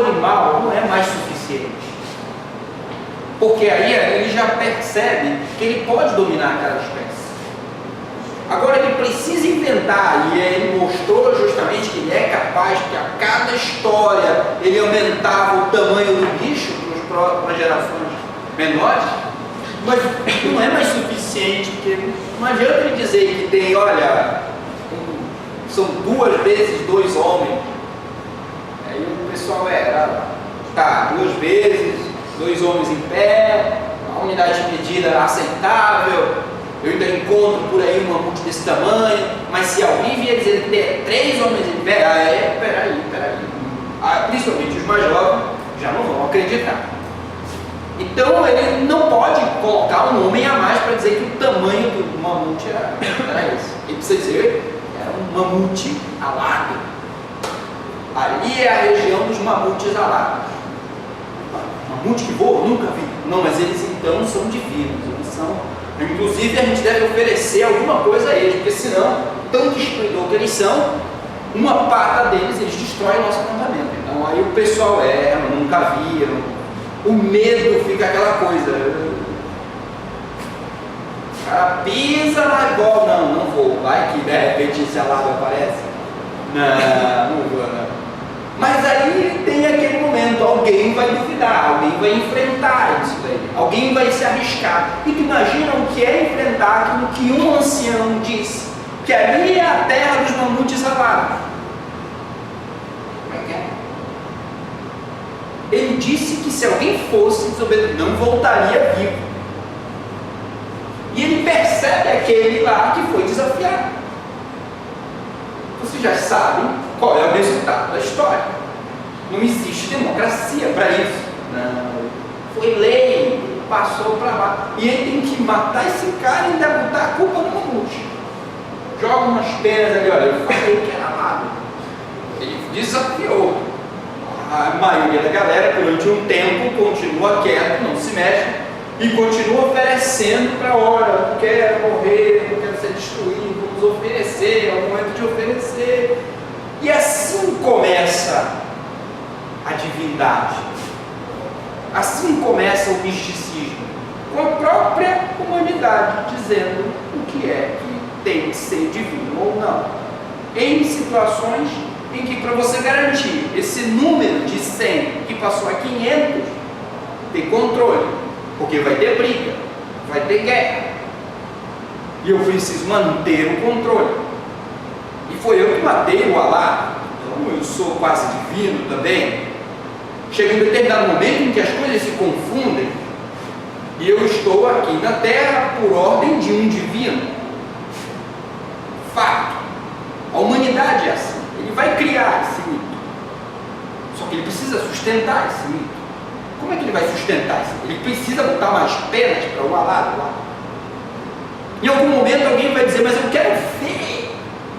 animal não é mais suficiente. Porque aí ele já percebe que ele pode dominar aquela espécie. Agora ele precisa inventar, e ele mostrou justamente que ele é capaz, que a cada história ele aumentava o tamanho do bicho para gerações menores, mas não é mais suficiente, porque não adianta ele dizer que tem, olha, são 2 vezes 2 homens. Aí o pessoal tá, 2 vezes 2 homens em pé, a unidade de medida aceitável. Eu ainda encontro por aí um mamute desse tamanho, mas se alguém vier dizer que tem 3 homens em pé, peraí. Principalmente os mais jovens já não vão acreditar. Então ele não pode colocar um homem a mais para dizer que o tamanho do mamute era esse. Ele precisa dizer era um mamute alado. Ali é a região dos mamutes alados. Mamute que voa, nunca vi. Não, mas eles então são divinos. Eles são. Inclusive a gente deve oferecer alguma coisa a eles, porque senão, tão destruidor que eles são, uma pata deles, eles destroem o nosso acampamento. Então aí o pessoal nunca viram, o medo fica aquela coisa. O cara pisa na igual, não vou, vai que de repente esse alado aparece. Não vou não. Mas aí tem aquele momento, alguém vai duvidar, alguém vai enfrentar isso daí, alguém vai se arriscar. E tu imagina o que é enfrentar aquilo que um ancião disse, que ali é a terra dos mamutes alados. Como é que é? Ele disse que se alguém fosse desobediente, não voltaria vivo. E ele percebe aquele lá que foi desafiado. Vocês já sabem qual é o resultado da história. Não existe democracia para isso. Não. Foi lei, passou para lá. E ele tem que matar esse cara e ainda botar a culpa no mamute. Joga umas penas ali, olha, eu falei que era amado. Ele desafiou. A maioria da galera, durante um tempo, continua quieto, não se mexe, e continua oferecendo para, olha, eu não quero morrer, não quero ser destruído, vamos oferecer, é o momento de oferecer. E assim começa a divindade, assim começa o misticismo, com a própria humanidade dizendo o que é que tem que ser divino ou não, em situações em que, para você garantir esse número de 100 que passou a 500, tem controle, porque vai ter briga, vai ter guerra, e eu preciso manter o controle. E foi eu que matei o Alá, então eu sou quase divino também. Chega um determinado momento em que as coisas se confundem, e eu estou aqui na Terra por ordem de um divino. Fato. A humanidade é assim. Ele vai criar esse mito. Só que ele precisa sustentar esse mito. Como é que ele vai sustentar isso? Ele precisa botar mais penas para o Alá lá. Em algum momento alguém vai dizer, mas eu quero ver.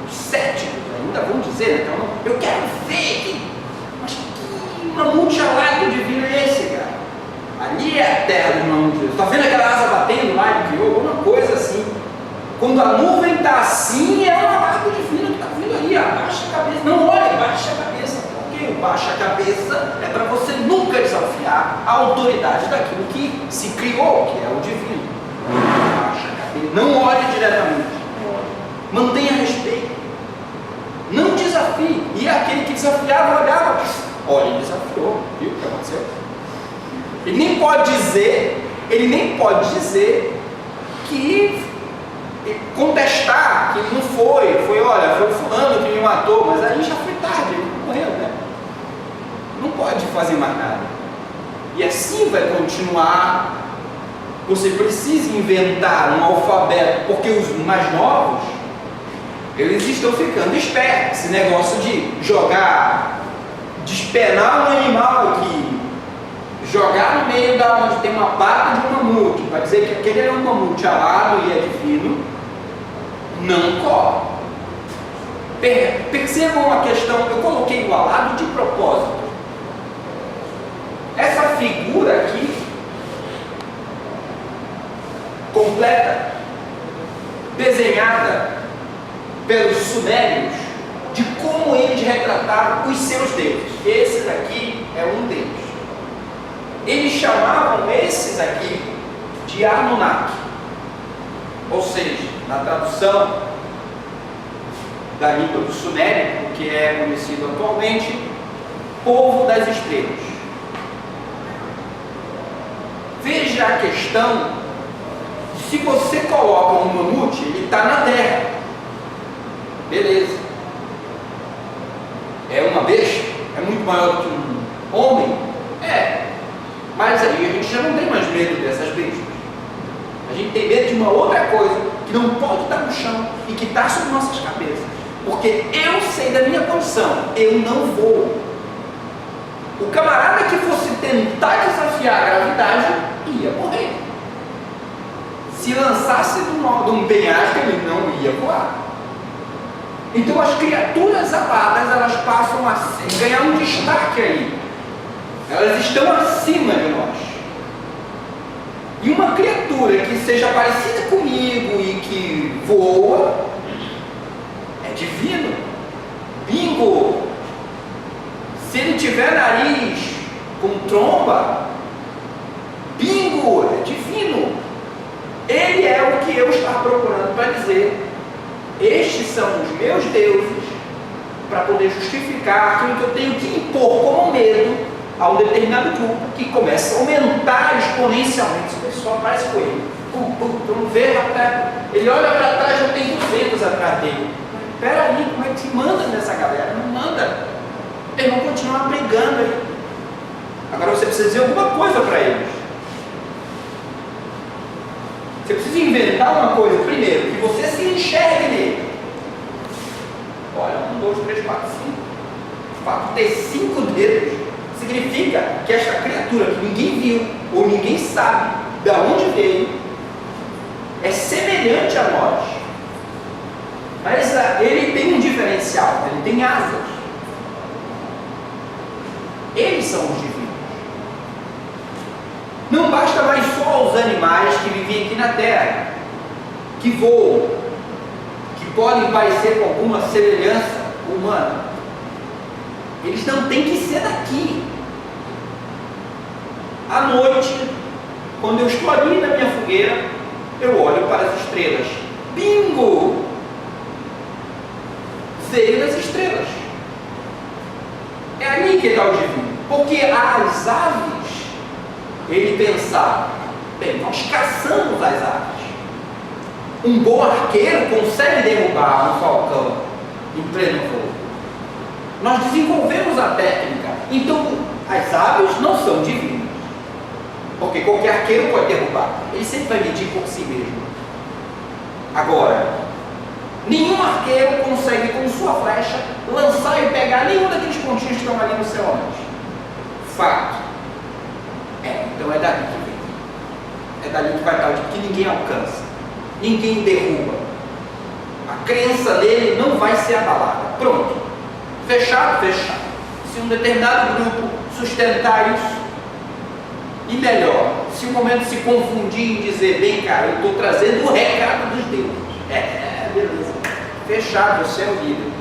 Os céticos ainda vão dizer, então, eu quero ver. Mas que mamute alado divino é esse, cara? Ali é a terra dos mamutes. Está vendo aquela asa batendo lá? Ele criou alguma coisa assim. Quando a nuvem está assim, é um alado divino que está vindo ali. Abaixa a cabeça. Não olha, baixa a cabeça. Porque o baixa a cabeça é para você nunca desafiar a autoridade daquilo que se criou, que é o divino. Baixa a cabeça. Não olhe diretamente. Mantenha respeito. Não desafie. E aquele que desafiava olhava. Olha, ele desafiou. Viu o que aconteceu? Ele nem pode dizer que contestar que não foi, olha, foi o fulano que me matou, mas aí já foi tarde, ele morreu, né? Não pode fazer mais nada. E assim vai continuar. Você precisa inventar um alfabeto, porque os mais novos, eles estão ficando espertos. Esse negócio de jogar, despenar um animal aqui, jogar no meio da onde tem uma pata de um mamute, para dizer que aquele é um mamute alado e é divino, não corre. Percebam a questão, eu coloquei o alado de propósito. Essa figura aqui, completa, desenhada pelos sumérios, de como eles retrataram os seus deuses. Esse daqui é um chamavam esses aqui de Anunnaki, ou seja, na tradução da língua do sumérico, que é conhecido atualmente, povo das estrelas. Veja a questão de se você coloca um mamute, ele está na terra, beleza, é uma besta, é muito maior do que um homem, mas aí a gente já não tem mais medo dessas bestas. A gente tem medo de uma outra coisa que não pode estar no chão e que está sobre nossas cabeças, porque eu sei da minha condição, eu não vou. O camarada que fosse tentar desafiar a gravidade ia morrer. Se lançasse de um penhasco, ele não ia voar. Então as criaturas aladas, elas passam a ganhar um destaque aí. Elas estão acima de nós. E uma criatura que seja parecida comigo e que voa, é divino. Bingo! Se ele tiver nariz com tromba, bingo! É divino. Ele é o que eu estava procurando para dizer. Estes são os meus deuses, para poder justificar aquilo que eu tenho que impor como medo a um determinado grupo que começa a aumentar exponencialmente. O pessoal parece com ele. Vamos ver, ele olha para trás, já tem 200 atrás dele. Espera aí, como é que se manda nessa galera? Não manda. Eles vão continuar brigando aí. Agora você precisa dizer alguma coisa para eles. Você precisa inventar uma coisa, primeiro, que você se enxergue nele. Olha, 1, 2, 3, 4, 5. O fato de ter 5 dedos significa que esta criatura que ninguém viu ou ninguém sabe de onde veio é semelhante a nós. Mas ele tem um diferencial, ele tem asas. Eles são os divinos. Não basta mais só os animais que vivem aqui na Terra, que voam, que podem parecer com alguma semelhança humana. Eles não têm que ser daqui. À noite, quando eu estou ali na minha fogueira, eu olho para as estrelas. Bingo! Veio das estrelas. É ali que está o divino. Porque as aves, ele pensava, bem, nós caçamos as aves. Um bom arqueiro consegue derrubar um falcão em pleno voo. Nós desenvolvemos a técnica. Então, as aves não são divinas. Porque qualquer arqueiro pode derrubar. Ele sempre vai medir por si mesmo. Agora, nenhum arqueiro consegue com sua flecha lançar e pegar nenhum daqueles pontinhos que estão ali no céu antes. Fato. Então é dali que vem. É dali que vai estar, que ninguém alcança. Ninguém derruba. A crença dele não vai ser abalada. Pronto. Fechado, fechado. Se um determinado grupo sustentar isso, e melhor, se o momento se confundir em dizer, bem, cara, eu estou trazendo o recado dos deuses. Beleza. Fechado, você é o líder.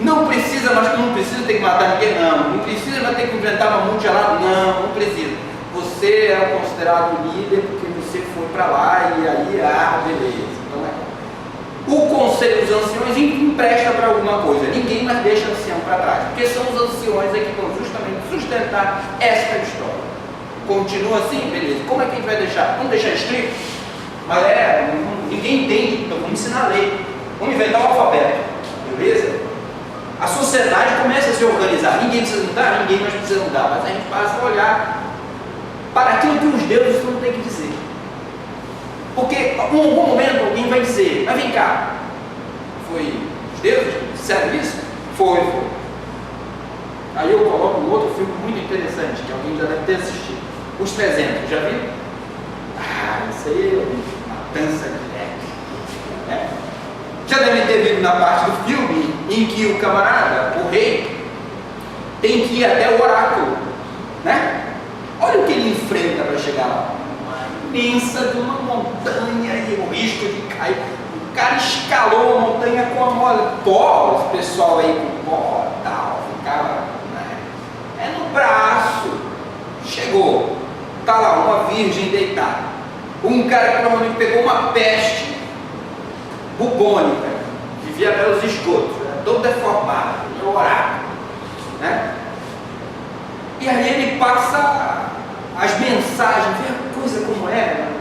Não precisa, nós não precisa ter que matar ninguém, não. Não precisa mais ter que inventar uma multilado, não precisa. Você é considerado líder porque você foi para lá e aí, beleza. Então o conselho dos anciões empresta para alguma coisa. Ninguém mais deixa ancião para trás, porque são os anciões que vão justamente sustentar esta história. Continua assim, beleza. Como é que a gente vai deixar? Vamos deixar escrito? Mas ninguém entende, então vamos ensinar a lei. Vamos inventar o alfabeto, beleza? A sociedade começa a se organizar. Ninguém precisa mudar, ninguém mais precisa mudar, mas a gente passa a olhar para aquilo que os deuses não têm que dizer. Porque em algum momento alguém vai dizer, mas vem cá, foi os deuses que disseram isso? Foi. Aí eu coloco um outro filme muito interessante, que alguém já deve ter assistido. Os 300, já viu? Isso aí é Matança de Leque. Já devem ter visto na parte do filme em que o camarada, o rei, tem que ir até o oráculo, né? Olha o que ele enfrenta para chegar lá. Uma imensa de uma montanha e o risco de cair. O cara escalou a montanha com a mole. Pó, esse pessoal aí com pó e tal, ficava, né? É no braço. Chegou. está lá uma virgem deitada, um cara que provavelmente pegou uma peste bubônica, vivia pelos esgotos, todo deformado, no oráculo, né? E aí ele passa as mensagens, vê a coisa como é, né?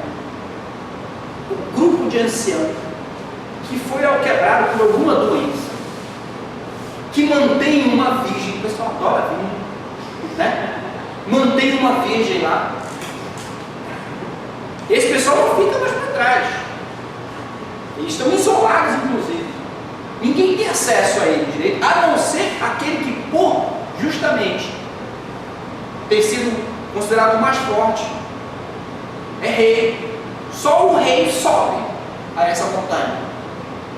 O grupo de anciãos que foi alquebrado por alguma doença, que mantém uma virgem, o pessoal adora a virgem, né? Mantém uma virgem lá. Esse pessoal não fica mais para trás, eles estão isolados, inclusive. Ninguém tem acesso a ele direito, a não ser aquele que, por justamente ter sido considerado o mais forte, é rei. Só o rei sobe a essa montanha.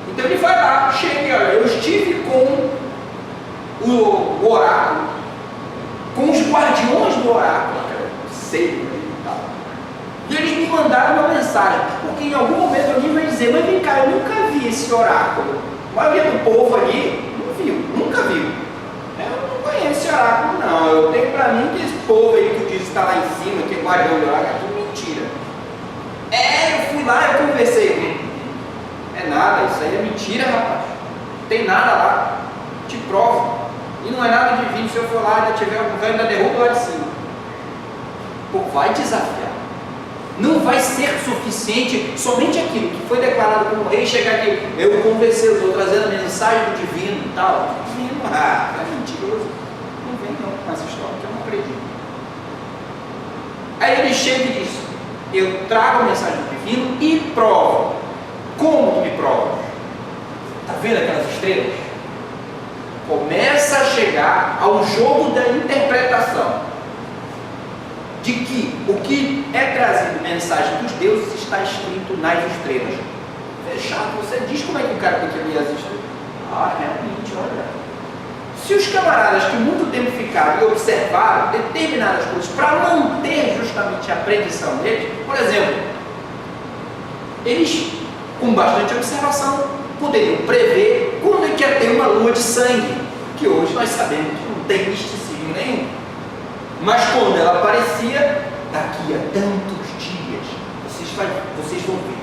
Então ele vai lá, chega e olha, eu estive com o oráculo, com os guardiões do oráculo, sei, e eles me mandaram uma mensagem, porque em algum momento alguém vai dizer, mas vem cá, eu nunca vi esse oráculo. A maioria do povo ali não viu, nunca viu. Eu não conheço esse oráculo, não. Eu tenho para mim que esse povo aí que tu diz que está lá em cima, que é guardião do oráculo, é tudo mentira. Eu fui lá, eu conversei com ele. É nada, isso aí é mentira, rapaz. Não tem nada lá. Te provo. E não é nada divino. Se eu for lá, ainda tiver algum velho, ainda derruba lá de cima. Pô, vai desafiar. Não vai ser suficiente somente aquilo que foi declarado como rei chegar aqui. Eu conversei, eu estou trazendo a mensagem do divino e tal. Divino, é mentiroso. Não vem não com essa história, que eu não acredito. Aí ele chega e diz, eu trago a mensagem do divino e provo. Como tu me provas? Está vendo aquelas estrelas? Começa a chegar ao jogo da interpretação de que o que é trazido mensagem dos deuses está escrito nas estrelas. Fechado, você diz como é que o cara tem que ler as estrelas. Realmente, olha. Se os camaradas que muito tempo ficaram e observaram determinadas coisas para manter justamente a predição deles, por exemplo, eles, com bastante observação, poderiam prever quando é que ia ter uma lua de sangue, que hoje nós sabemos que não tem misticismo nenhum. Mas quando ela aparecia, daqui a tantos dias, vocês vão ver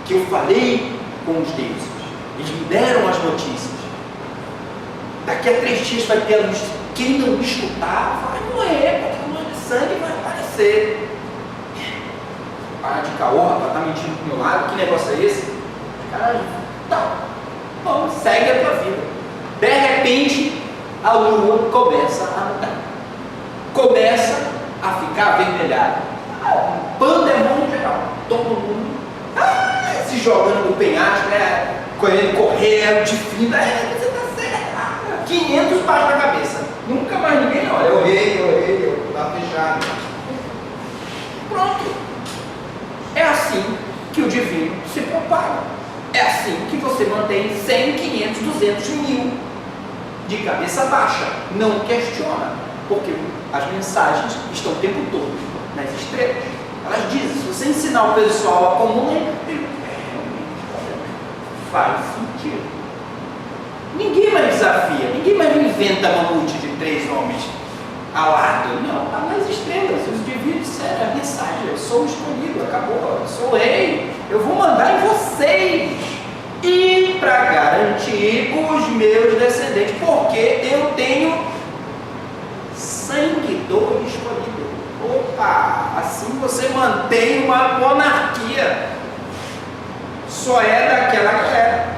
que eu falei com os deuses, eles me deram as notícias. Daqui a 3 dias vai ter a luz. Quem não me escutar vai morrer, porque a luz de sangue vai aparecer. Para de caô, rapaz, tá mentindo pro meu lado, que negócio é esse? Caralho, tá. Bom, segue a tua vida. De repente, a lua começa a mudar. Começa a ficar avermelhada. Pandemônio geral. Todo mundo se jogando no penhasco, né? Correndo de fim. Você tá certo. 500 baixo na cabeça. Nunca mais ninguém olha. Eu errei, tá fechado. Pronto. É assim que o divino se propaga. É assim que você mantém 100, 500, 200, 1000 de cabeça baixa. Não questiona. Porque as mensagens estão o tempo todo nas estrelas. Elas dizem, se você ensinar o pessoal a comum, faz sentido. Ninguém mais desafia, ninguém mais inventa mamute de 3 homens alado. Não, está nas estrelas. Os divinos disseram a mensagem, eu sou o escolhido, acabou, eu sou o rei, eu vou mandar em vocês. E para garantir os meus descendentes, porque eu tenho sangue do escolhido. Opa, assim você mantém uma monarquia. Só é daquela galera.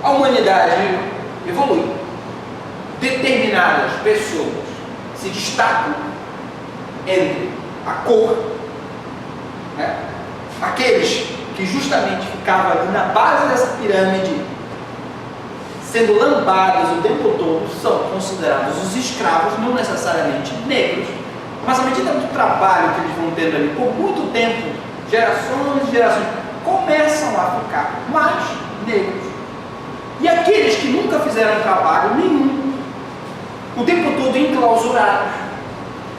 A humanidade evolui. Determinadas pessoas se destacam entre a cor, né? Aqueles que justamente ficavam ali na base dessa pirâmide, sendo lambados o tempo todo, são considerados os escravos, não necessariamente negros, mas à medida do trabalho que eles vão tendo ali por muito tempo, gerações e gerações, começam a ficar mais negros. E aqueles que nunca fizeram trabalho nenhum, o tempo todo enclausurados,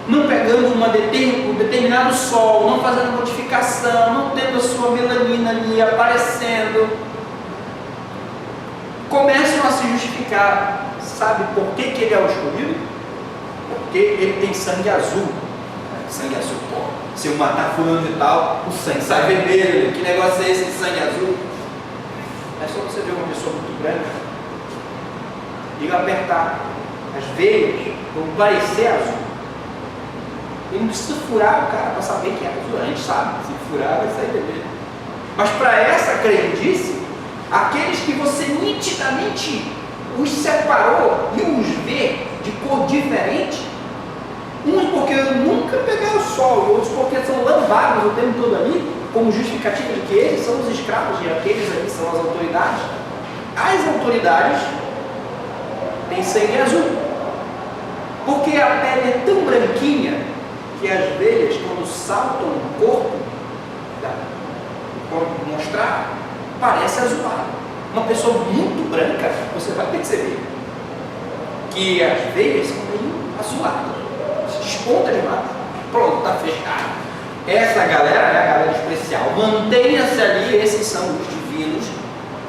não pegando um determinado sol, não fazendo modificação, não tendo a sua melanina ali aparecendo, começam a se justificar. Sabe por que ele é o escolhido? Porque ele tem sangue azul. sangue azul, pô. Se eu matar fulano e tal, o sangue sai vermelho. Que negócio é esse de sangue azul? É só você ver uma pessoa muito branca e apertar. As veias vão parecer azul. E não precisa furar o cara para saber que é azul. A gente sabe, se furar vai sair vermelho. Mas para essa crendice, aqueles que você nitidamente os separou e os vê de cor diferente, uns porque nunca pegaram o sol, e outros porque são lambados o tempo todo ali, como justificativa de que eles são os escravos e aqueles ali são as autoridades. As autoridades têm sangue azul, porque a pele é tão branquinha que as veias, quando saltam no corpo, quando mostrar, parece azulado. Uma pessoa muito branca, você vai perceber que as veias são meio azuladas, desponta demais. Pronto, está fechado. Essa galera é a galera especial. Mantenha-se ali, esses são os divinos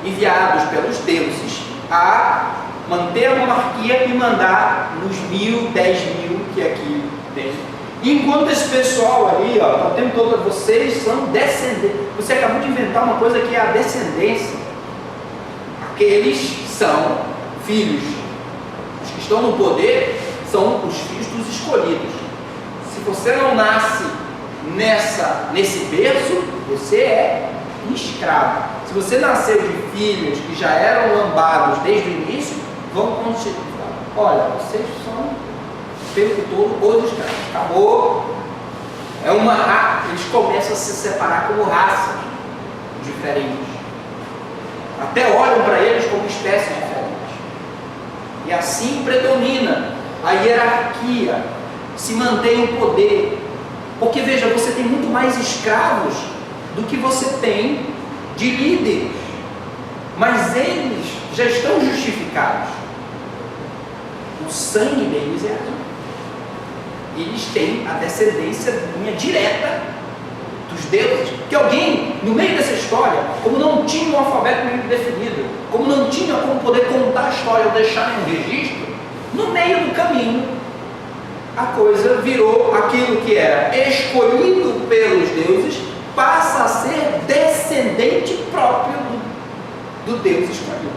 enviados pelos deuses a manter a monarquia e mandar nos 1000, 10.000 que aqui tem. Enquanto esse pessoal ali, ó, o tempo todo, vocês são descendentes. Você acabou de inventar uma coisa que é a descendência. Aqueles são filhos. Os que estão no poder são os filhos dos escolhidos. Se você não nasce nesse berço, você é um escravo. Se você nasceu de filhos que já eram lambados desde o início, vão continuar. Olha, vocês são o tempo todo os escravos. Acabou. É uma raça. Eles começam a se separar como raças diferentes. Até olham para eles como espécies diferentes. E assim predomina a hierarquia, se mantém o poder. Porque veja, você tem muito mais escravos do que você tem de líderes. Mas eles já estão justificados. O sangue deles é azul. Eles têm a descendência linha direta dos deuses. Que alguém, no meio dessa história, como não tinha um alfabeto meio definido, como não tinha como poder contar a história ou deixar em um registro, no meio do caminho, a coisa virou aquilo que era escolhido pelos deuses, passa a ser descendente próprio do Deus escolhido.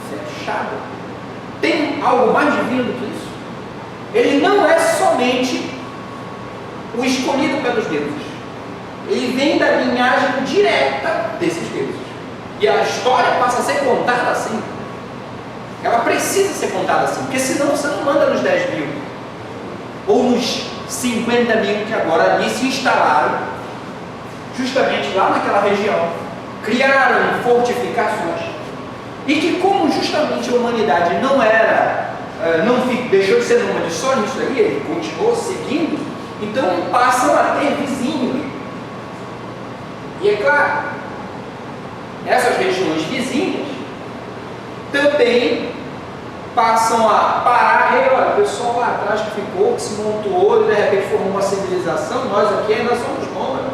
Fechado. Tem algo mais divino do que isso? Ele não é somente o escolhido pelos deuses. Ele vem da linhagem direta desses deuses. E a história passa a ser contada assim. Ela precisa ser contada assim, porque senão você não manda nos 10.000 ou nos 50.000 que agora ali se instalaram justamente lá naquela região, criaram fortificações, e que como justamente a humanidade não era, não deixou de ser nômade só nisso aí, ele continuou seguindo, então passam a ter vizinhos. E é claro, essas regiões vizinhas também passam a parar, olha, o pessoal lá atrás que ficou, que se montuou, e de repente formou uma civilização, nós aqui ainda somos nômades.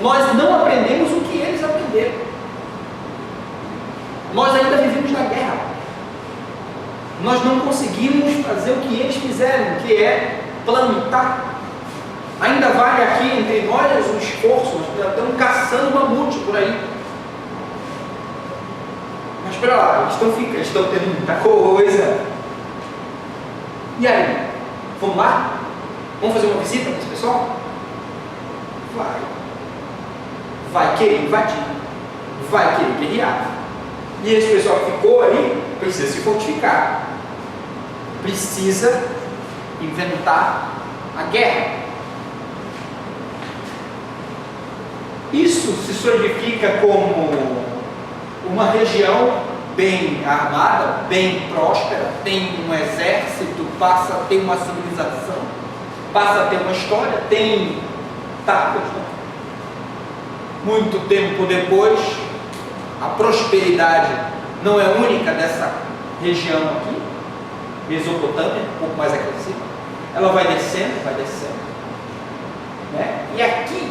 Nós não aprendemos o que eles aprenderam. Nós ainda vivemos na guerra. Nós não conseguimos fazer o que eles fizeram, que é plantar. Ainda vale aqui entre nós um esforço, nós estamos caçando mamute por aí. Mas espera lá, eles estão tendo muita coisa. E aí? Vamos lá? Vamos fazer uma visita para esse pessoal? Vai querer invadir, vai querer guerrear. E esse pessoal que ficou aí precisa se fortificar, precisa inventar a guerra. Isso se solidifica como uma região bem armada, bem próspera, tem um exército, passa a ter uma civilização, passa a ter uma história, tem tábuas. Muito tempo depois, a prosperidade não é única dessa região aqui, Mesopotâmia, um pouco mais aqui em cima, ela vai descendo, né? E aqui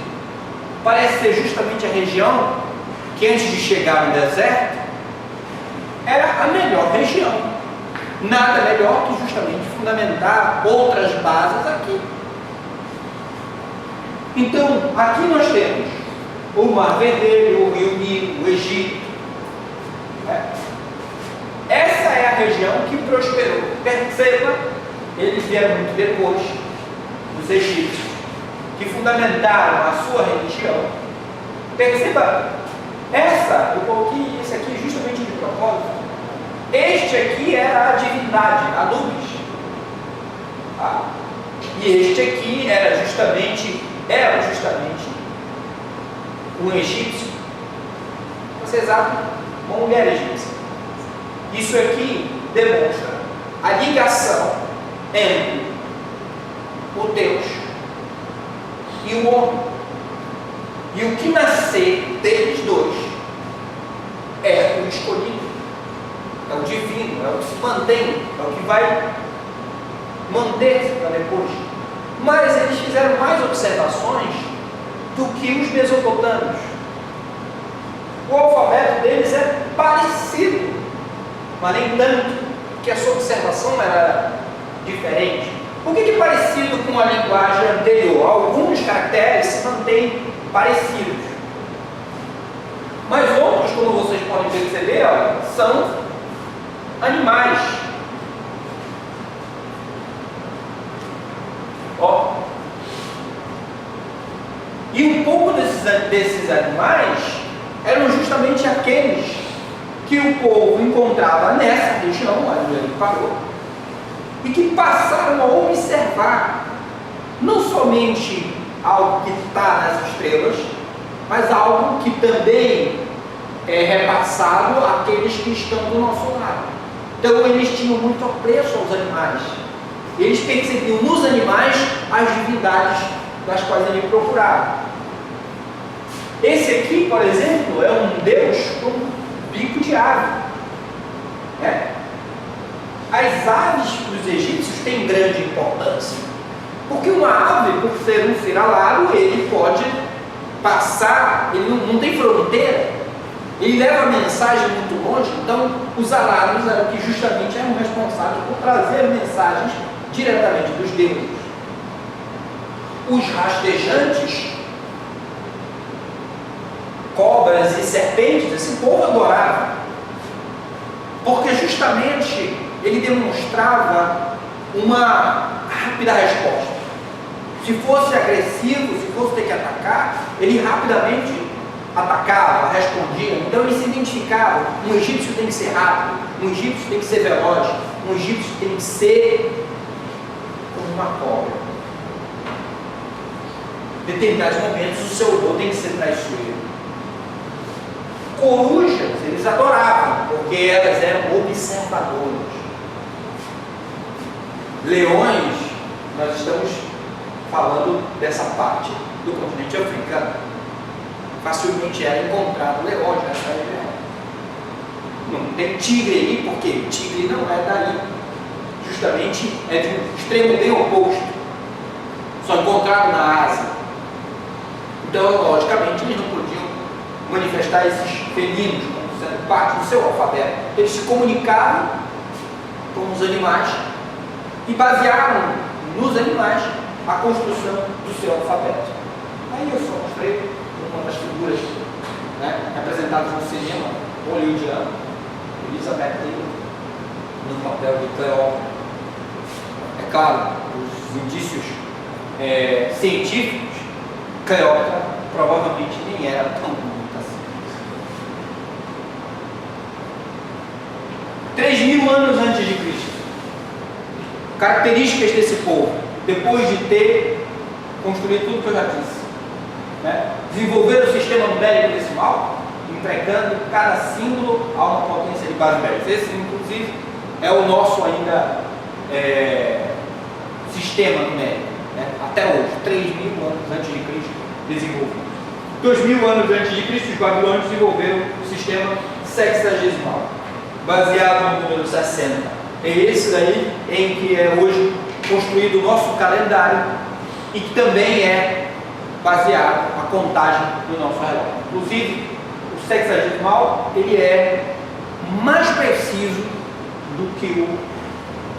parece ser justamente a região que antes de chegar no deserto era a melhor região. nada melhor que justamente fundamentar outras bases aqui. Então, aqui nós temos o Mar Vermelho, o Rio Nilo, o Egito. Essa é a região que prosperou. Perceba, eles vieram muito depois dos egípcios, que fundamentaram a sua religião. Perceba, eu coloquei esse aqui justamente de propósito. Este aqui era a divindade, Anubis. E este aqui era justamente um egípcio. Você exato, uma mulher egípcia. Isso aqui demonstra a ligação entre o Deus e o homem. E o que nascer deles dois é o escolhido, é o divino, é o que se mantém, é o que vai manter-se para depois. Mas eles fizeram mais observações do que os mesopotâmios. O alfabeto deles é parecido, mas nem tanto, que a sua observação era diferente. Por que é parecido com a linguagem anterior? Alguns caracteres se mantêm parecidos, mas outros, como vocês podem perceber, são animais. E um pouco desses animais eram justamente aqueles que o povo encontrava nessa região, onde ele parou, e que passaram a observar não somente algo que está nas estrelas, mas algo que também é repassado àqueles que estão do nosso lado. Então eles tinham muito apreço aos animais. Eles percebiam nos animais as divindades das quais ele procurava. Esse aqui, por exemplo, é um deus com bico de ave. As aves para os egípcios têm grande importância, porque uma ave, por ser um ser alado, ele pode passar, ele não tem fronteira, ele leva a mensagem muito longe. Então os alados eram que justamente eram responsáveis por trazer mensagens diretamente dos deuses. Os rastejantes, cobras e serpentes, esse povo adorava, porque justamente ele demonstrava uma rápida resposta. Se fosse agressivo, se fosse ter que atacar, ele rapidamente atacava, respondia. Então ele se identificava. Um egípcio tem que ser rápido, um egípcio tem que ser veloz, um egípcio tem que ser como uma cobra. Em determinados momentos o seu odor tem que ser traiçoeiro. Corujas eles adoravam, porque elas eram observadoras. Leões, nós estamos falando dessa parte do continente africano. Facilmente era encontrado leões nessa região. Não tem tigre aí, porque tigre não é daí. Justamente é de um extremo bem oposto. Só encontrado na Ásia. Então, logicamente, eles não podiam manifestar esses felinos como sendo parte do seu alfabeto. Eles se comunicavam com os animais e basearam nos animais a construção do seu alfabeto. Aí eu só mostrei uma das figuras representadas no cinema hollywoodiano, Elizabeth Taylor, no papel de Cleópatra. É claro, os indícios científicos, Cleópatra provavelmente nem era tão bonita assim. 3.000 anos antes de Cristo. Características desse povo, depois de ter construído tudo que eu já disse. Desenvolver o sistema numérico decimal, entregando cada símbolo a uma potência de base numérica. Esse, inclusive, é o nosso ainda sistema numérico. Até hoje, 3.000 anos antes de Cristo, desenvolvido. 2.000 anos antes de Cristo, os babilônios desenvolveram o sistema sexagesimal, baseado no número 60. É esse daí em que é hoje construído o nosso calendário e que também é baseado na contagem do nosso relógio. Inclusive, o sexagesimal ele é mais preciso do que o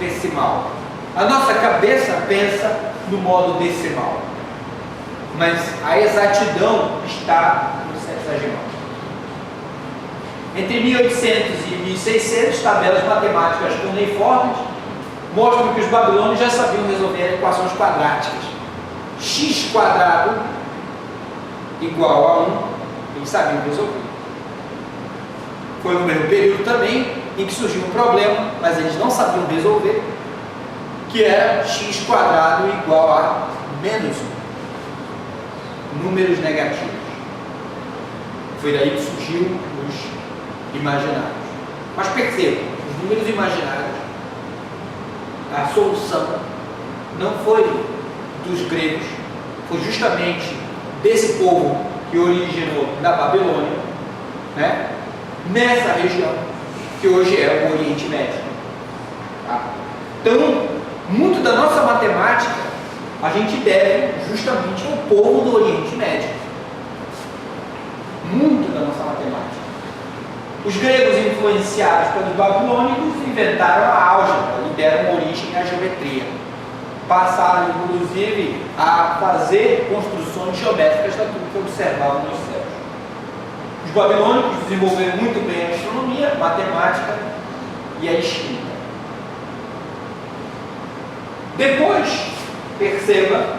decimal. A nossa cabeça pensa no modo decimal, mas a exatidão está no sexagesimal. Entre 1800 e 1600, tabelas matemáticas cuneiformes mostram que os babilônios já sabiam resolver equações quadráticas. X quadrado igual a 1, eles sabiam resolver. Foi no mesmo período também em que surgiu um problema, mas eles não sabiam resolver, que era x quadrado igual a menos 1. Números negativos. Foi daí que surgiu os imaginários. Mas percebam, os números imaginários, a solução não foi dos gregos, foi justamente desse povo que originou da Babilônia, né? Nessa região que hoje é o Oriente Médio. Tá? Então, muito da nossa matemática a gente deve justamente ao povo do Oriente Médio. Muito da nossa matemática. Os gregos, influenciados pelos babilônicos, inventaram a álgebra e deram origem à geometria. Passaram, inclusive, a fazer construções geométricas daquilo que observavam nos céus. Os babilônicos desenvolveram muito bem a astronomia, a matemática e a escrita. Depois, perceba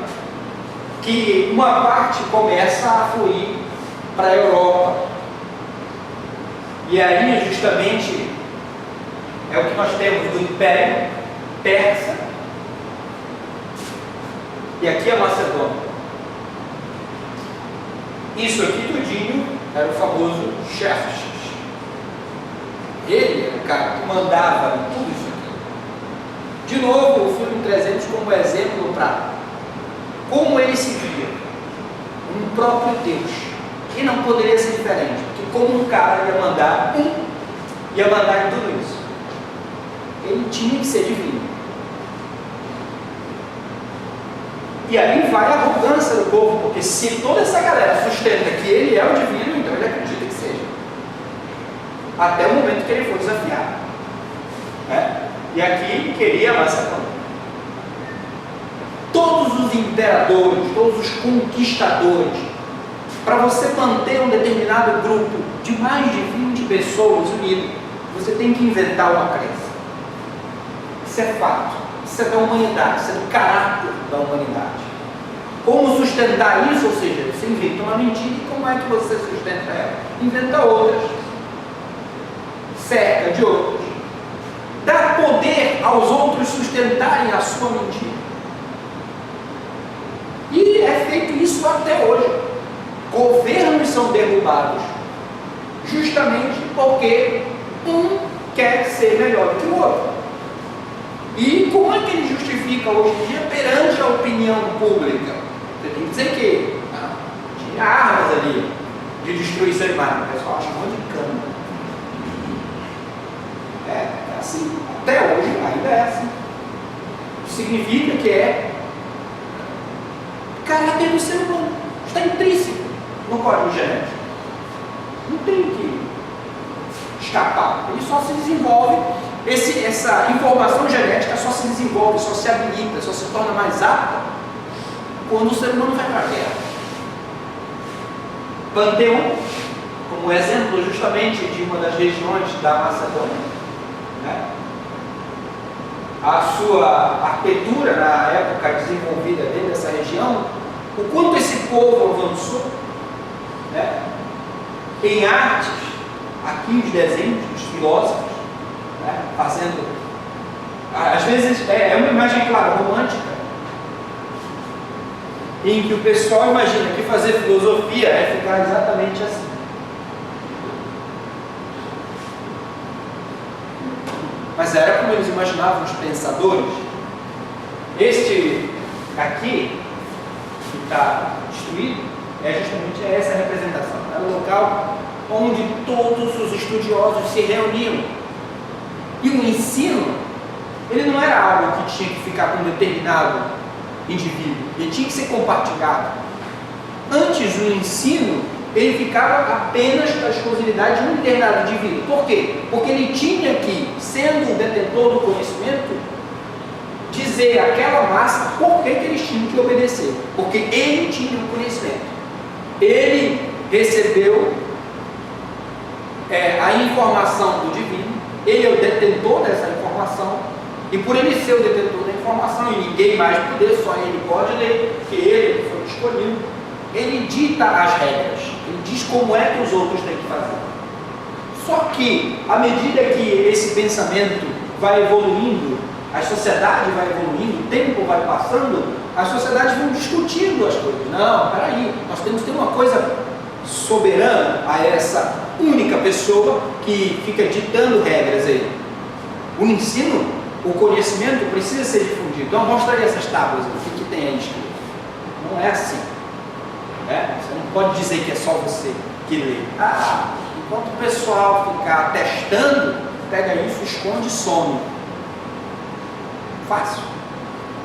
que uma parte começa a fluir para a Europa. E aí, justamente, é o que nós temos do Império Persa. E aqui é a Macedônia. Isso aqui tudinho era o famoso Xerxes. Ele era o cara que mandava em tudo isso aqui. De novo, o filme 300 como exemplo para como ele se via. Um próprio Deus. E não poderia ser diferente. Porque como um cara ia mandar em tudo isso. Ele tinha que ser divino. E aí vai a arrogância do povo, porque se toda essa galera sustenta que ele é o divino, então ele acredita que seja. Até o momento que ele for desafiado. Né? E aqui queria Macedônia. Todos os imperadores, todos os conquistadores, para você manter um determinado grupo de mais de 20 pessoas unidas, você tem que inventar uma crença. Isso é fato. Isso é da humanidade, isso é do caráter da humanidade. Como sustentar isso? Ou seja, você inventa uma mentira e como é que você sustenta ela? Inventa outras. Cerca de outras. Dá poder aos outros sustentarem a sua mentira. E é feito isso até hoje. Governos são derrubados justamente porque um quer ser melhor que o outro. E como é que ele justifica hoje em dia perante a opinião pública? Você tem que dizer que tinha armas ali de destruição de imagem. O pessoal acha um monte de cana. É assim. Até hoje ainda é assim. Significa que é caráter do ser humano. Está intrínseco no código genético. Não tem que escapar. Ele só se desenvolve. Essa informação genética só se desenvolve, só se habilita, só se torna mais apta quando o ser humano vai para a guerra. Panteão, como exemplo justamente de uma das regiões da Macedônia, né? A sua arquitetura na época desenvolvida dentro dessa região, o quanto esse povo avançou, né? Em artes, aqui os desenhos dos filósofos, né? Fazendo, às vezes é uma imagem, claro, romântica, em que o pessoal imagina que fazer filosofia é ficar exatamente assim. Mas era como eles imaginavam os pensadores. Este aqui, que está destruído, é justamente essa representação. Era o local onde todos os estudiosos se reuniam. E o ensino, ele não era algo que tinha que ficar com um determinado indivíduo, ele tinha que ser compartilhado. Antes, o ensino, ele ficava apenas com a exclusividade de um determinado indivíduo. Por quê? Porque ele tinha que, sendo o detentor do conhecimento, dizer àquela massa por que eles tinham que obedecer, porque ele tinha o conhecimento, ele recebeu a informação do divino, ele é o detentor dessa informação, e por ele ser o detentor da informação, e ninguém mais poder, só ele pode ler, porque ele foi escolhido, ele dita as regras, ele diz como é que os outros têm que fazer. Só que, à medida que esse pensamento vai evoluindo, a sociedade vai evoluindo, o tempo vai passando, as sociedades vão discutindo as coisas. Não, peraí, nós temos que ter uma coisa soberana a essa única pessoa que fica ditando regras aí. O ensino, o conhecimento precisa ser difundido. Então, mostra aí essas tábuas, o que tem aí escrito. Não é assim. Você não pode dizer que é só você que lê. Enquanto o pessoal ficar testando, pega isso, esconde e some. Fácil.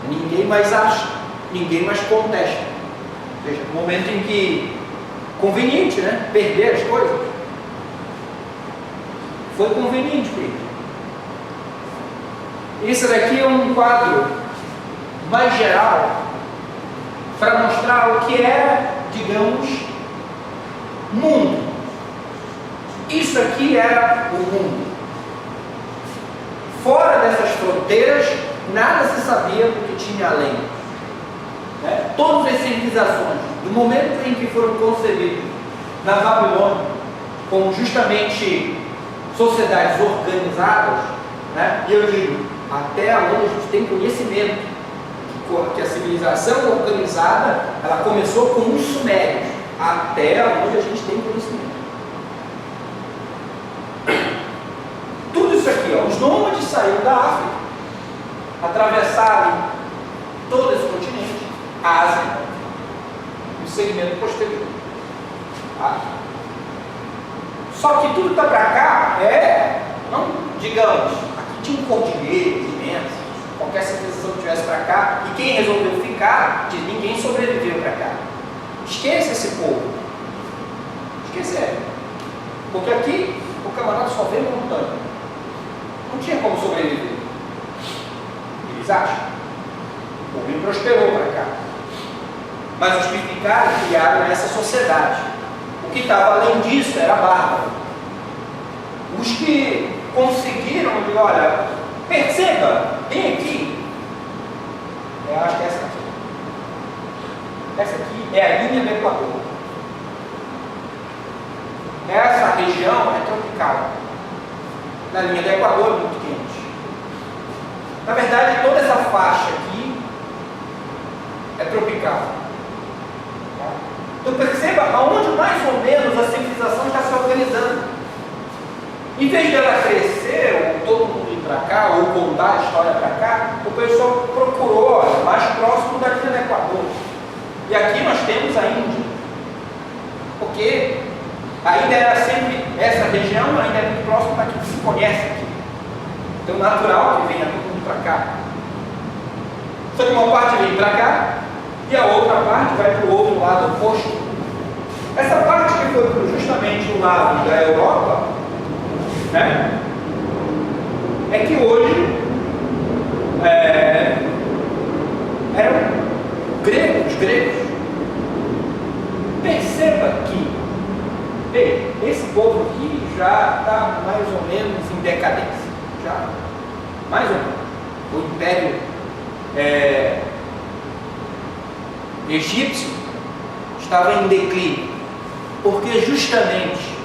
Ninguém mais acha, ninguém mais contesta. Veja, no momento em que conveniente, né? Perder as coisas. Foi conveniente para ele. Isso daqui é um quadro mais geral para mostrar o que é, digamos, mundo. Isso aqui era o mundo. Fora dessas fronteiras, nada se sabia do que tinha além. Todas as civilizações, do momento em que foram concebidas na Babilônia, como justamente sociedades organizadas, e eu digo, até onde a gente tem conhecimento, que a civilização organizada, ela começou com os sumérios, até onde a gente tem conhecimento. Tudo isso aqui, os nômades saíram da África, atravessaram todo esse continente, a Ásia, no segmento posterior. Só que tudo está para cá, não digamos, aqui tinha um cordilheiro imenso, qualquer civilização que tivesse para cá, e quem resolveu ficar, ninguém sobreviveu para cá. Esqueça esse povo. Esquecer. Porque aqui o camarada só vê montanha. Não tinha como sobreviver. Eles acham. O povo prosperou para cá. Mas os que ficaram criaram essa sociedade. O que estava além disso era bárbaro. Os que conseguiram, olha, perceba, bem aqui, eu acho que é essa aqui. Essa aqui é a linha do Equador. Essa região é tropical. Na linha do Equador é muito quente. Na verdade, toda essa faixa aqui é tropical. Então perceba aonde mais ou menos a civilização está se organizando. Em vez dela crescer, ou todo mundo ir para cá, ou contar a história para cá, o pessoal procurou mais próximo da linha do Equador. E aqui nós temos a Índia. Porque ainda era sempre, essa região ainda é muito próxima daquilo que se conhece aqui. Então natural que venha todo mundo para cá. Só que uma parte vem para cá, e a outra parte vai para o outro lado oposto. Essa parte que foi justamente o lado da Europa, é que hoje eram gregos, Perceba que esse povo aqui já está mais ou menos em decadência. Já, mais ou menos. O Império egípcio estava em declínio, porque justamente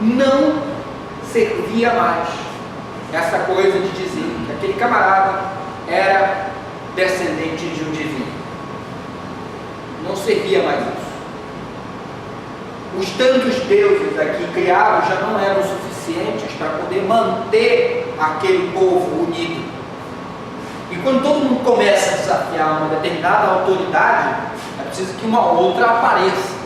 não servia mais essa coisa de dizer que aquele camarada era descendente de um divino. Não servia mais isso. Os tantos deuses aqui criados já não eram suficientes para poder manter aquele povo unido. E quando todo mundo começa a desafiar uma determinada autoridade, é preciso que uma outra apareça.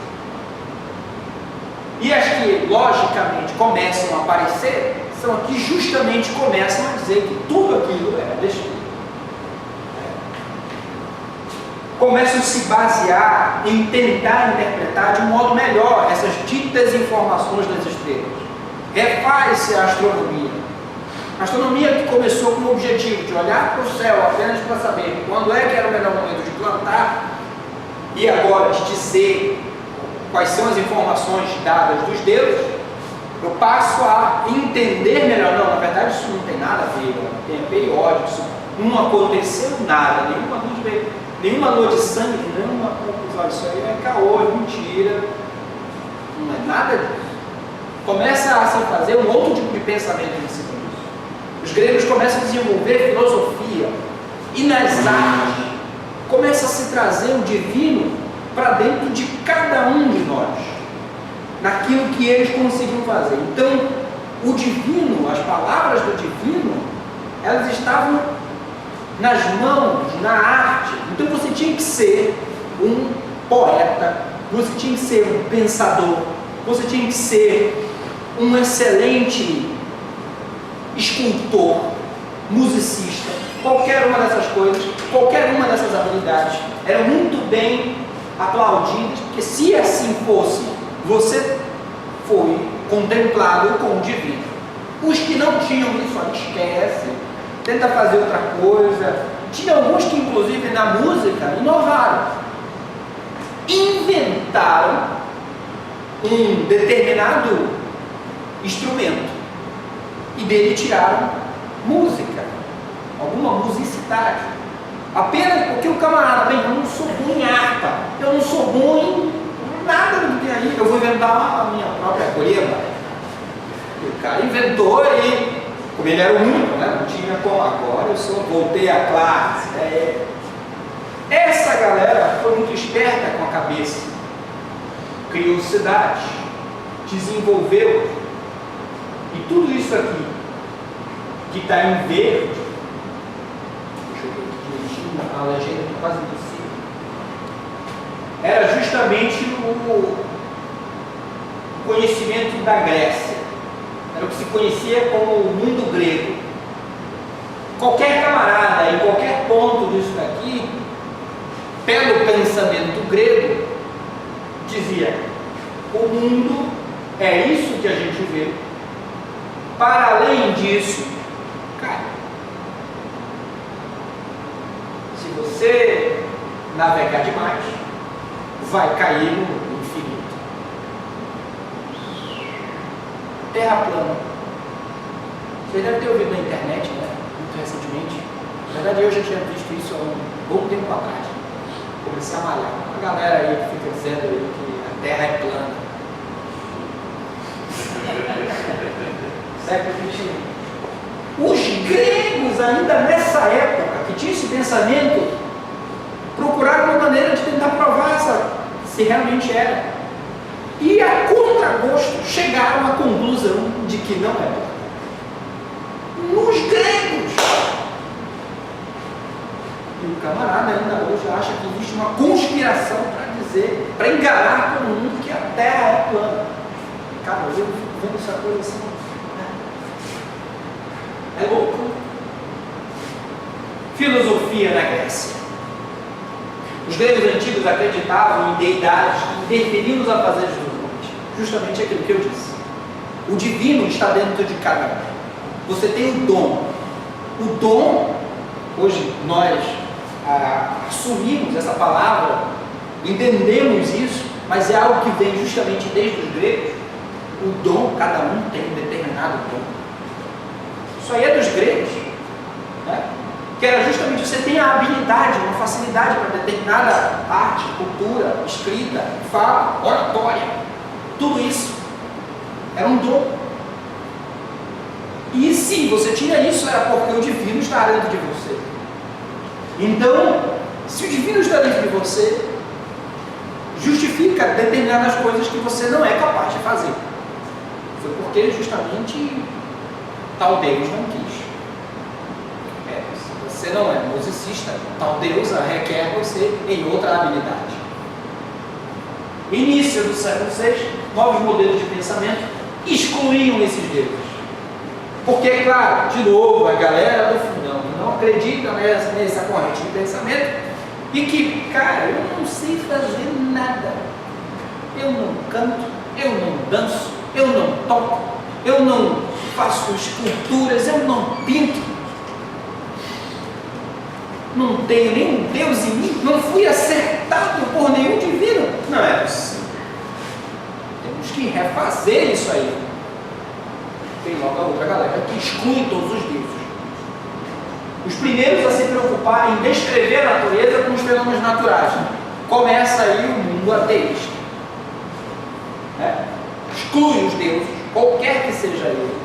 E as que logicamente começam a aparecer são as que justamente começam a dizer que tudo aquilo é destino. Começam a se basear em tentar interpretar de um modo melhor essas ditas informações das estrelas. Refaz-se a astronomia. A astronomia que começou com o objetivo de olhar para o céu apenas para saber quando é que era o melhor momento de plantar, e agora de dizer quais são as informações dadas dos deuses, eu passo a entender melhor. Não, na verdade isso não tem nada a ver, tem periódico, isso não aconteceu nada, nenhuma lua de sangue, nenhuma conclusão, isso aí é caô, é mentira, não é nada disso. Começa a se fazer um outro tipo de pensamento em cima disso. Os gregos começam a desenvolver filosofia, e nas artes começa a se trazer o divino para dentro de cada um de nós, naquilo que eles conseguiam fazer. Então, o divino, as palavras do divino, elas estavam nas mãos, na arte. Então você tinha que ser um poeta, você tinha que ser um pensador, você tinha que ser um excelente escultor, musicista. Qualquer uma dessas coisas, qualquer uma dessas habilidades eram muito bem aplaudidas, porque se assim fosse, você foi contemplado com o divino. Os que não tinham isso, esquece, tenta fazer outra coisa. Tinha alguns que, inclusive, na música, inovaram. Inventaram um determinado instrumento e dele tiraram música, alguma musicidade. Apenas porque o camarada, bem, eu não sou bom em harpa, eu não sou bom em nada do que tem aí, eu vou inventar a minha própria coleba. O cara inventou e, como ele era o único, né, não tinha como. Agora eu só voltei à classe. Essa galera foi muito esperta com a cabeça, criou cidade, desenvolveu, e tudo isso aqui que está em verde, deixa eu ver aqui direitinho, a legenda está quase impossível, era justamente o conhecimento da Grécia, era o que se conhecia como o mundo grego. Qualquer camarada, em qualquer ponto disso daqui, pelo pensamento grego, dizia: o mundo é isso que a gente vê. Para além disso, cai. Se você navegar demais, vai cair no infinito. Terra plana. Você deve ter ouvido na internet, né? Muito recentemente. Na verdade, eu já tinha visto isso há um bom tempo atrás. Comecei a malhar. A galera aí que fica dizendo aí que a Terra é plana. Século XXI. Os gregos, ainda nessa época, que tinham esse pensamento, procuraram uma maneira de tentar provar se realmente era. E a contragosto chegaram à conclusão de que não era. Nos gregos. E o camarada ainda hoje acha que existe uma conspiração para dizer, para enganar todo mundo que a Terra é plana. Cara, eu fico vendo essa coisa assim. É louco. Filosofia na Grécia. Os gregos antigos acreditavam em deidades que interferiam nos afazeres dos homens. Justamente aquilo que eu disse. O divino está dentro de cada um. Você tem o dom. O dom, hoje nós assumimos essa palavra, entendemos isso, mas é algo que vem justamente desde os gregos. O dom, cada um tem um determinado dom. Isso aí é dos gregos, né? Que era justamente você tem a habilidade, uma facilidade para determinada arte, cultura, escrita, fala, oratória, tudo isso era um dom. E se você tinha isso, era porque o divino está dentro de você. Então, se o divino está dentro de você, justifica determinadas coisas que você não é capaz de fazer. Foi porque justamente tal Deus não quis. Se você não é musicista, tal Deus requer você em outra habilidade. Início do século VI, novos modelos de pensamento excluíam esses deuses. Porque, claro, de novo, a galera do fundão não acredita nessa corrente de pensamento e que, cara, eu não sei fazer nada. Eu não canto, eu não danço, eu não toco, eu não faço esculturas, eu não pinto. Não tenho nenhum Deus em mim, não fui acertado por nenhum divino. Não é possível. Temos que refazer isso aí. Tem logo a outra galera que exclui todos os deuses. Os primeiros a se preocuparem em descrever a natureza com os fenômenos naturais. Começa aí o mundo ateísta. Exclui os deuses, qualquer que seja ele.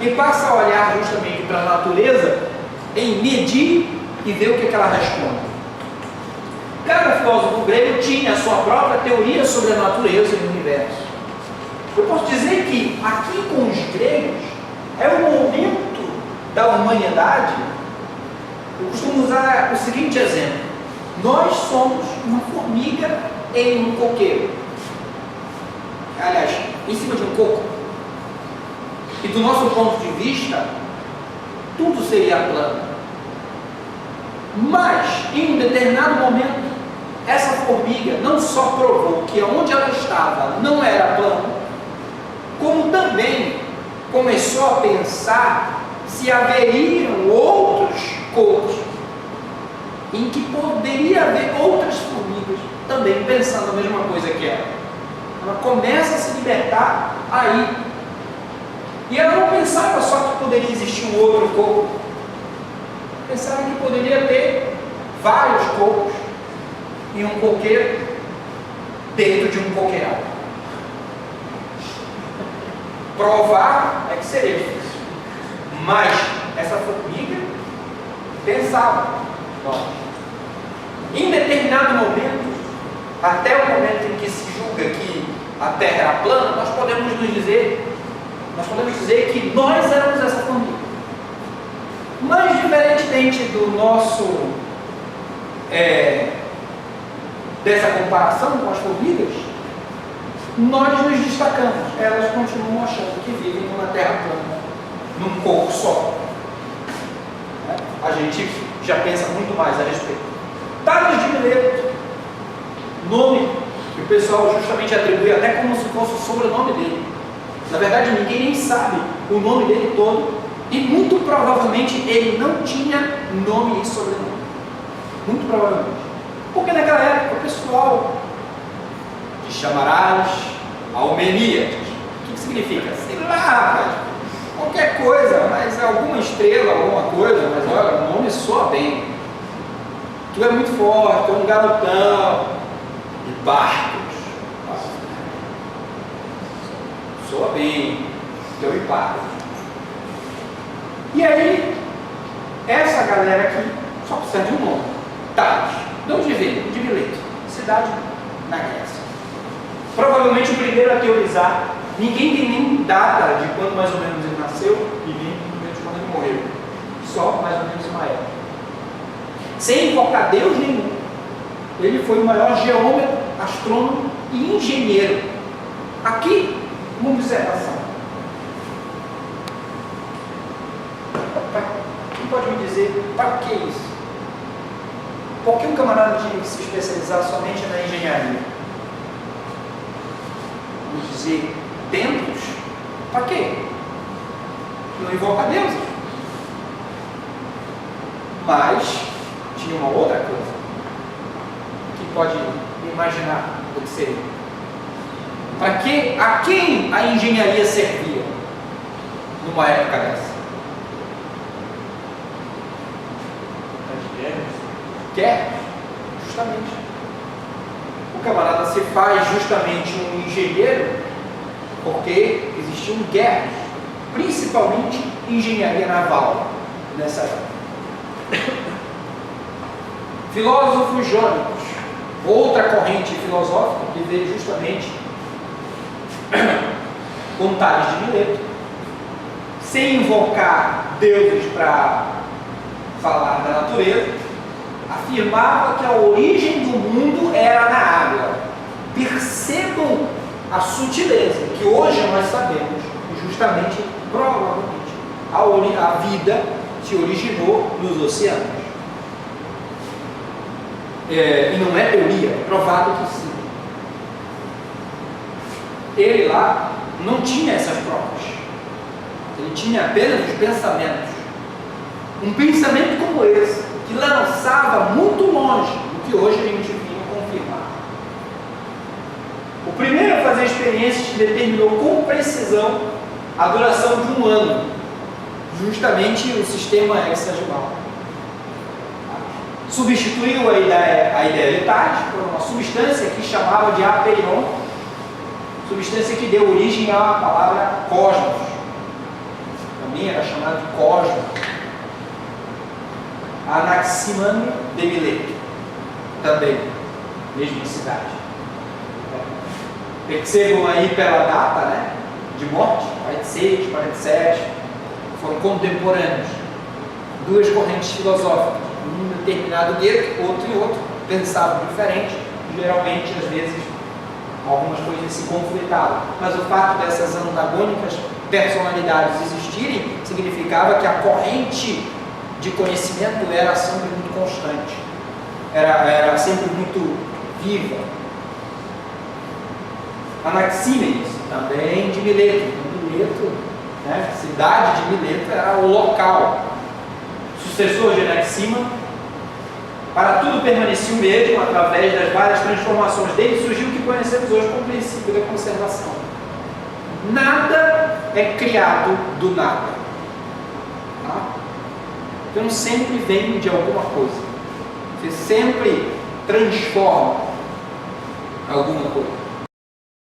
E passa a olhar justamente para a natureza em medir e ver o que ela responde. Cada filósofo grego tinha a sua própria teoria sobre a natureza e o universo. Eu posso dizer que aqui com os gregos é o momento da humanidade. Eu costumo usar o seguinte exemplo: nós somos uma formiga em um coqueiro, aliás, em cima de um coco, e do nosso ponto de vista tudo seria plano, mas em um determinado momento essa formiga não só provou que onde ela estava não era plano, como também começou a pensar se haveriam outros cocos em que poderia haver outras formigas também pensando a mesma coisa que ela. Ela começa a se libertar aí. E ela não pensava só que poderia existir um outro coco. Pensava que poderia ter vários cocos em um coqueiro dentro de um coqueirão. Provar é que seria difícil. Mas essa formiga pensava. Bom, em determinado momento, até o momento em que se julga que a Terra era plana, nós podemos dizer que nós éramos essa formiga. Mas diferentemente do nosso dessa comparação com as formigas, nós nos destacamos. Elas continuam achando que vivem numa terra plana, num coco só. A gente já pensa muito mais a respeito. Tales de Mileto, nome que o pessoal justamente atribui até como se fosse o sobrenome dele. Na verdade, ninguém nem sabe o nome dele todo, e muito provavelmente ele não tinha nome e sobrenome. Muito provavelmente. Porque naquela época o pessoal te chamarás Almenias. O que significa? Sei lá, rapaz. Qualquer coisa, mas alguma estrela, alguma coisa, mas olha, o nome soa bem. Tu é muito forte, tu é um garotão. E barcos. Soa bem. Teu impacto. E aí, essa galera aqui só precisa de um nome. Tales. De onde veio? De Mileto. Cidade na Grécia. Provavelmente o primeiro a teorizar. Ninguém tem nem data de quando mais ou menos ele nasceu e nem de quando ele morreu. Só mais ou menos uma época. Sem invocar Deus nenhum. Ele foi o maior geômetra, astrônomo e engenheiro. Aqui, uma observação. Quem pode me dizer para que isso? Por que um camarada tinha que se especializar somente na engenharia? Vamos dizer, templos? Para quê? Não invoca Deus. Mas tinha uma outra coisa que pode imaginar o que seria. Para que, a quem a engenharia servia numa época dessa? Guerra, justamente. O camarada se faz justamente um engenheiro porque existiam guerras, principalmente engenharia naval nessa época. Filósofos jônicos, outra corrente filosófica que veio justamente com Tales de Mileto, sem invocar deuses para falar da natureza, afirmava que a origem do mundo era na água. Percebam a sutileza que hoje nós sabemos, justamente, provavelmente, a vida se originou nos oceanos. E não é teoria, é provado que sim. Ele lá não tinha essas provas. Ele tinha apenas os pensamentos. Um pensamento como esse, que lançava muito longe do que hoje a gente vinha confirmar. O primeiro a fazer a experiência determinou com precisão a duração de 1 ano, justamente o sistema hexagemal. Substituiu a ideia de Tales por uma substância que chamava de apeiron, substância que deu origem à palavra cosmos. Também era chamado de cosmos. Anaximandro de Mileto, também, mesma cidade. Percebam aí pela data, né, de morte, 46, 47, foram contemporâneos. 2 correntes filosóficas, um determinado gueto, outro e outro, pensavam diferente, geralmente, às vezes, algumas coisas se conflitavam. Mas o fato dessas antagônicas personalidades existirem, significava que a corrente de conhecimento era sempre muito constante, era sempre muito viva. Anaxímenes, também de Mileto. Mileto, né, cidade de Mileto era o local. Sucessor de Anaxímaco, para tudo permanecia o mesmo, através das várias transformações dele, surgiu o que conhecemos hoje como princípio da conservação. Nada é criado do nada. Tá? Então sempre vem de alguma coisa. Você sempre transforma alguma coisa.